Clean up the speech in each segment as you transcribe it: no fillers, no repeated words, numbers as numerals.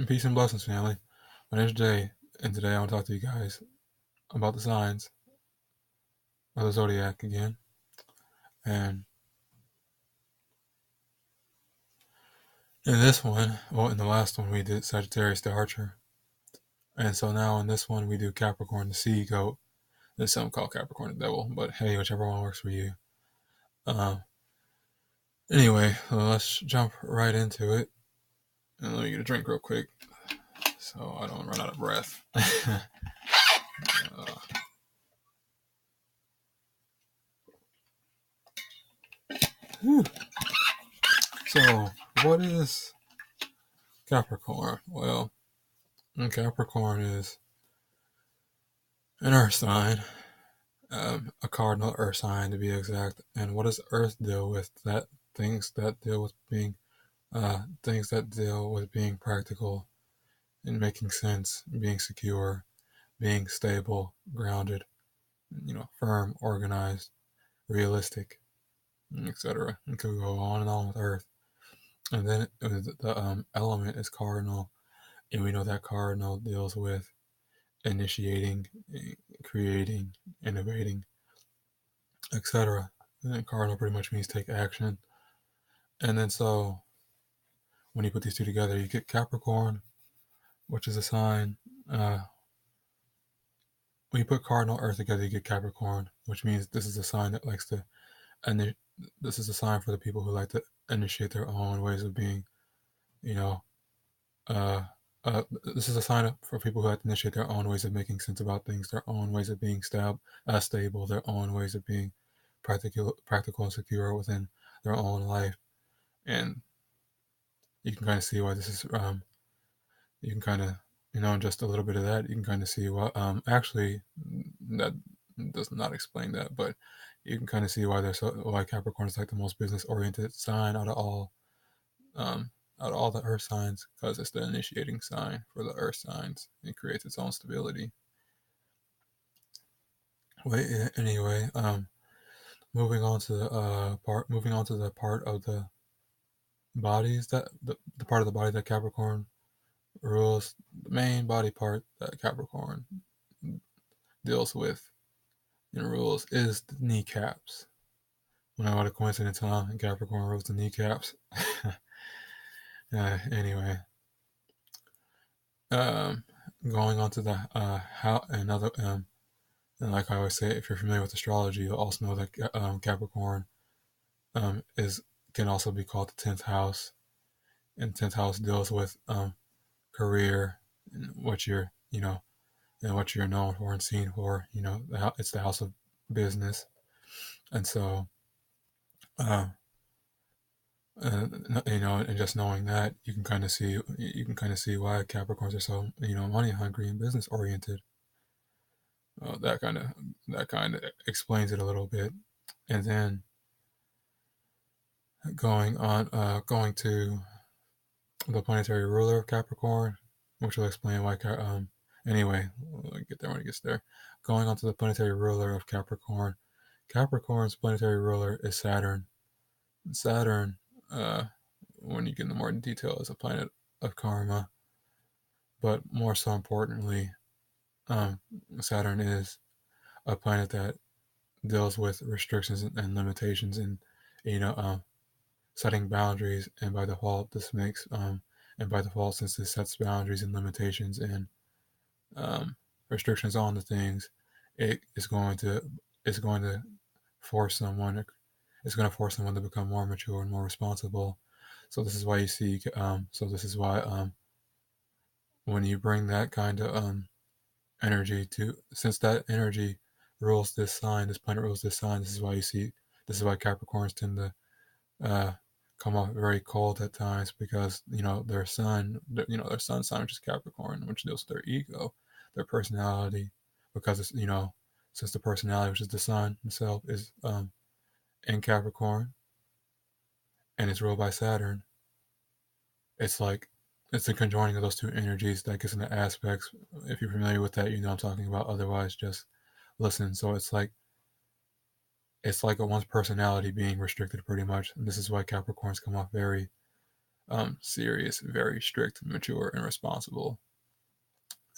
Peace and blessings, family. My name is Jay, and today I want to talk to you guys about the signs of the Zodiac again. And in this one, in the last one, we did Sagittarius the Archer. And so now in this one, we do Capricorn the Sea Goat. There's something called Capricorn the Devil, but hey, whichever one works for you. Anyway, let's jump right into it. And let me get a drink real quick so I don't run out of breath. So, what is Capricorn? Well, Capricorn is an earth sign, a cardinal earth sign to be exact. And what does earth deal with? That things that deal with being practical and making sense, being secure, being stable, grounded, firm, organized, realistic, etc. It could go on and on with earth. And then the element is cardinal, and we know that cardinal deals with initiating, creating, innovating, etc. And then cardinal pretty much means take action. And then so when you put these two together, you get Capricorn, which is a sign. When you put cardinal earth together, you get Capricorn, which means this is a sign that likes to, and this is a sign for the people who like to initiate their own ways of being, this is a sign for people who like to initiate their own ways of making sense about things, their own ways of being stable, their own ways of being practical and secure within their own life. And you can kind of see why this is, you can kind of, just a little bit of that, you can kind of see why, actually, that does not explain that, but you can kind of see why Capricorn is like the most business-oriented sign out of all the earth signs, because it's the initiating sign for the earth signs. It creates its own stability. Anyway, moving on to the part of the bodies that the part of the body that Capricorn rules. The main body part that Capricorn deals with and rules is the kneecaps. What a coincidence, huh? And Capricorn rules the kneecaps. Anyway, going on to the and like I always say, if you're familiar with astrology, you'll also know that Capricorn can also be called the 10th house, and 10th house deals with career and what you're known for and seen for. It's the house of business, and so and just knowing that, you can kind of see why Capricorns are so money hungry and business oriented. That kind of explains it a little bit. And then going to the planetary ruler of Capricorn, which will explain why. Anyway, we'll get there when it gets there. Going on to the planetary ruler of Capricorn. Capricorn's planetary ruler is Saturn. Saturn, when you get into more detail, is a planet of karma. But more so importantly, Saturn is a planet that deals with restrictions and limitations, and setting boundaries. And by default, since this sets boundaries and limitations and restrictions on the things, it's going to force someone. It's going to force someone to become more mature and more responsible. So this is why you see. When you bring that kind of energy to, since that energy rules this sign, this planet rules this sign. This is why Capricorns tend to come off very cold at times, because their sun sign, which is Capricorn, which deals with their ego, their personality, because it's since the personality, which is the sun itself, is in Capricorn and it's ruled by Saturn. It's a conjoining of those two energies that gets into aspects. If you're familiar with that, I'm talking about. Otherwise, just listen. So it's like one's personality being restricted pretty much. And this is why Capricorns come off very serious, very strict, mature, and responsible,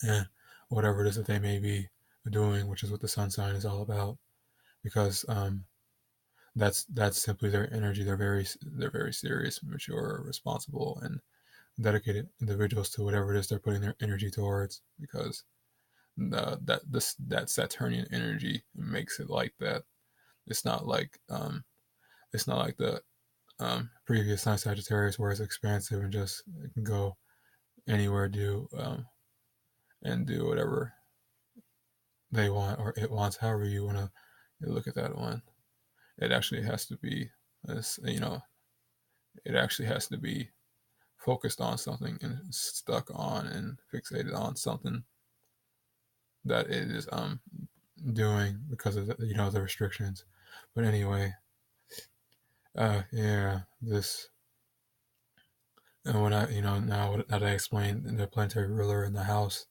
and whatever it is that they may be doing, which is what the sun sign is all about, because that's simply their energy. They're very serious, mature, responsible, and dedicated individuals to whatever it is they're putting their energy towards, because that Saturnian energy makes it like that. It's not like the previous sign Sagittarius, where it's expansive and just it can go anywhere, do whatever they want or it wants, however you want to look at that one. It actually has to be, it actually has to be focused on something and stuck on and fixated on something that it is doing because of the restrictions. But anyway, yeah, this and when I now that I explained the planetary ruler in the house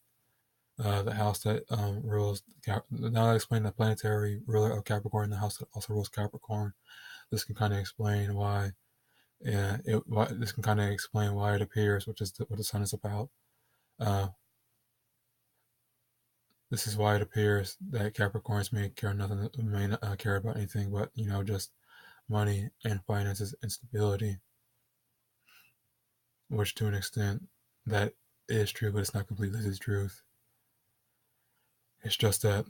that rules now that I explained the planetary ruler of Capricorn, the house that also rules Capricorn, this can kind of explain why. Yeah, this can kind of explain why it appears, which is what the sun is about. Uh, this is why it appears that Capricorns may not care about anything but just money and finances and stability, which to an extent that is true, but it's not completely the truth. It's just that,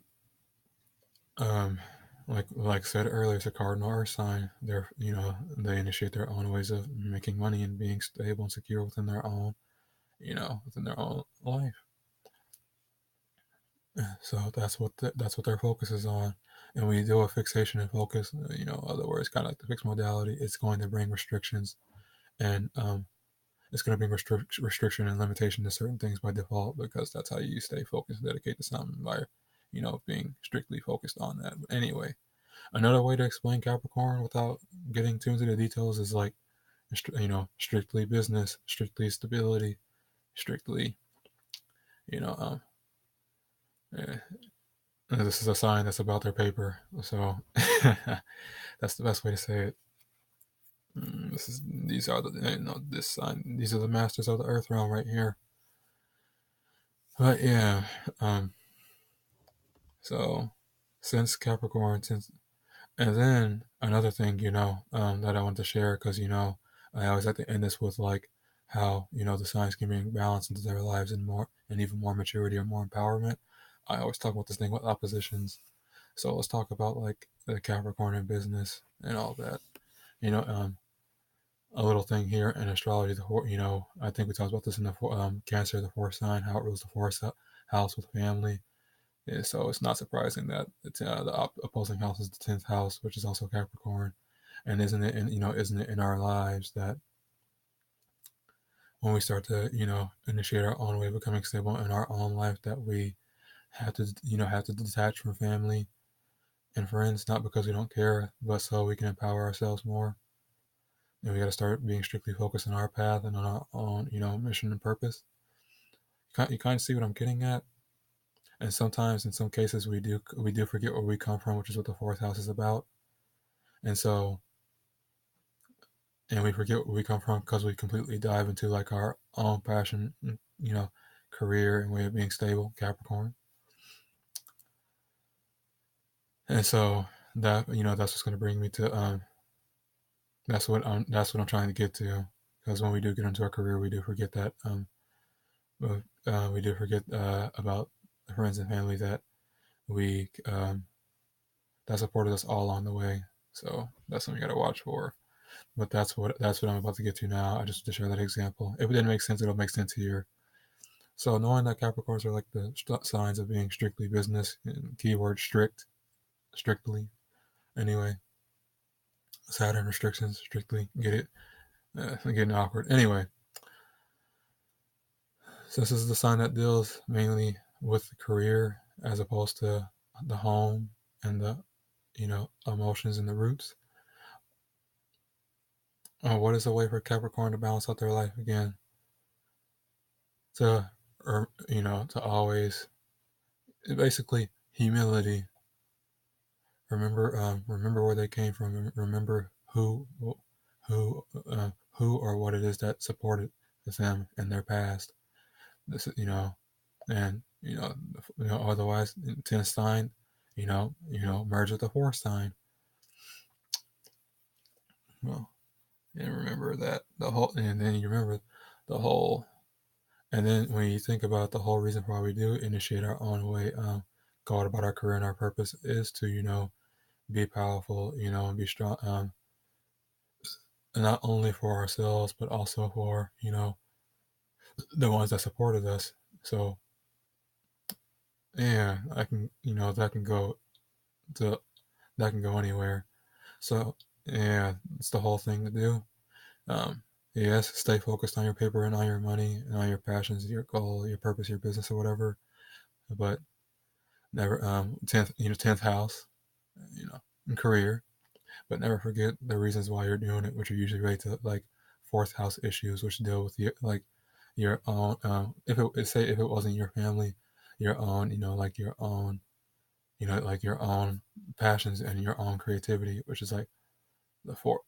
um, like said earlier, it's a cardinal earth sign. They initiate their own ways of making money and being stable and secure within their own life. So that's what their focus is on. And when you do a fixation and focus, other words, kind of like the fixed modality, it's going to bring restrictions, and it's going to bring restriction and limitation to certain things by default, because that's how you stay focused and dedicate to something, by being strictly focused on that. But anyway, another way to explain Capricorn without getting too into the details is like, strictly business, strictly stability, strictly, you know, eh, this is a sign that's about their paper. So that's the best way to say it. These are this sign. These are the masters of the earth realm right here. But yeah, so since Capricorn, and then another thing, that I want to share, because I always like to end this with like how the signs can bring balance into their lives and even more maturity or more empowerment. I always talk about this thing with oppositions. So let's talk about like the Capricorn in business and all that. A little thing here in astrology, I think we talked about this in the Cancer, the fourth sign, how it rules the fourth house with family. Yeah, so it's not surprising that it's the opposing house is the 10th house, which is also Capricorn. And isn't it in our lives that when we start to initiate our own way of becoming stable in our own life, that we have to detach from family and friends, not because we don't care, but so we can empower ourselves more. And we got to start being strictly focused on our path and on our own mission and purpose. You kind of see what I'm getting at. And sometimes, in some cases, we do forget where we come from, which is what the fourth house is about. And so, and we forget where we come from because we completely dive into like our own passion, career and way of being stable, Capricorn. And so that's what's going to bring me to that's what I'm trying to get to, because when we do get into our career, we do forget that we do forget about the friends and family that we that supported us all along the way. So that's something you got to watch for. But that's what I'm about to get to now. I just to share that example. If it didn't make sense, it'll make sense here. So knowing that Capricorns are like the signs of being strictly business, and keyword strictly. Anyway, Saturn restrictions, strictly. Get it? Getting awkward. Anyway, so this is the sign that deals mainly with the career as opposed to the home and the emotions and the roots. What is a way for Capricorn to balance out their life again? To always, basically, humility. Remember where they came from. Remember who who or what it is that supported them in their past. This is, and otherwise, 10th sign, merge with the 4th sign. Well, and remember that and then you remember the whole, and then when you think about the whole reason for why we do initiate our own way, go about our career and our purpose is to, be powerful, and be strong, not only for ourselves, but also for, the ones that supported us. So, yeah, I can, to, that can go anywhere. So, yeah, it's the whole thing to do. Yes, stay focused on your paper and on your money and on your passions, your goal, your purpose, your business, or whatever. But never, 10th house, and career. But never forget the reasons why you're doing it, which are usually related to like 4th house issues, which deal with your own. If it wasn't your family, your own, like your own, like your own passions and your own creativity, which is like the four.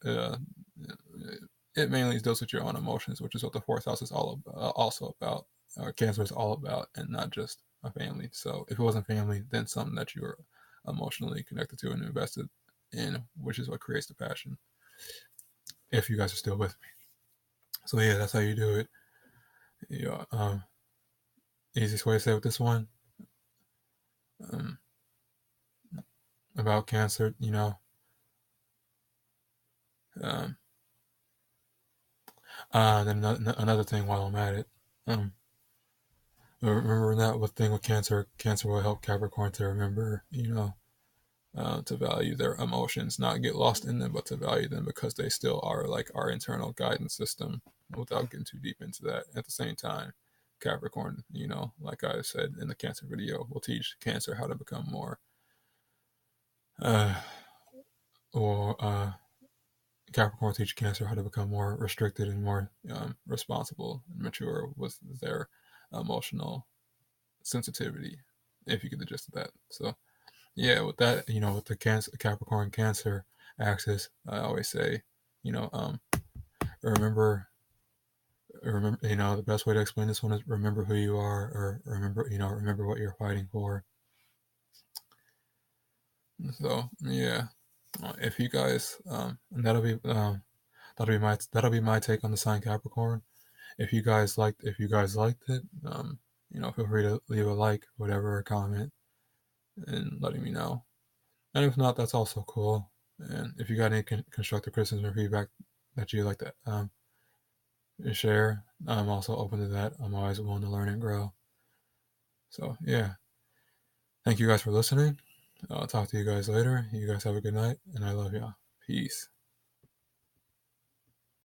It mainly deals with your own emotions, which is what the 4th house is all also about. Cancer is all about, and not just a family. So if it wasn't family, then something that you were emotionally connected to and invested in, which is what creates the passion. If you guys are still with me, so yeah, that's how you do it. Yeah, easiest way to say with this one, um, about cancer, um, then another thing while I'm at it, remember that with thing with cancer will help Capricorn to remember, to value their emotions, not get lost in them, but to value them because they still are like our internal guidance system without getting too deep into that. At the same time, Capricorn, like I said in the Cancer video, will teach Cancer how to become more, or Capricorn will teach Cancer how to become more restricted and more responsible and mature with their emotional sensitivity, if you get the gist of that. So, yeah, with that, with the Capricorn Cancer axis, I always say, remember, the best way to explain this one is remember who you are, or remember what you're fighting for. So yeah, if you guys, that'll be my take on the sign Capricorn. If you guys liked it, feel free to leave a like, whatever, or comment, and letting me know. And if not, that's also cool. And if you got any constructive criticism or feedback that you'd like to share, I'm also open to that. I'm always willing to learn and grow. So, yeah. Thank you guys for listening. I'll talk to you guys later. You guys have a good night, and I love y'all. Peace.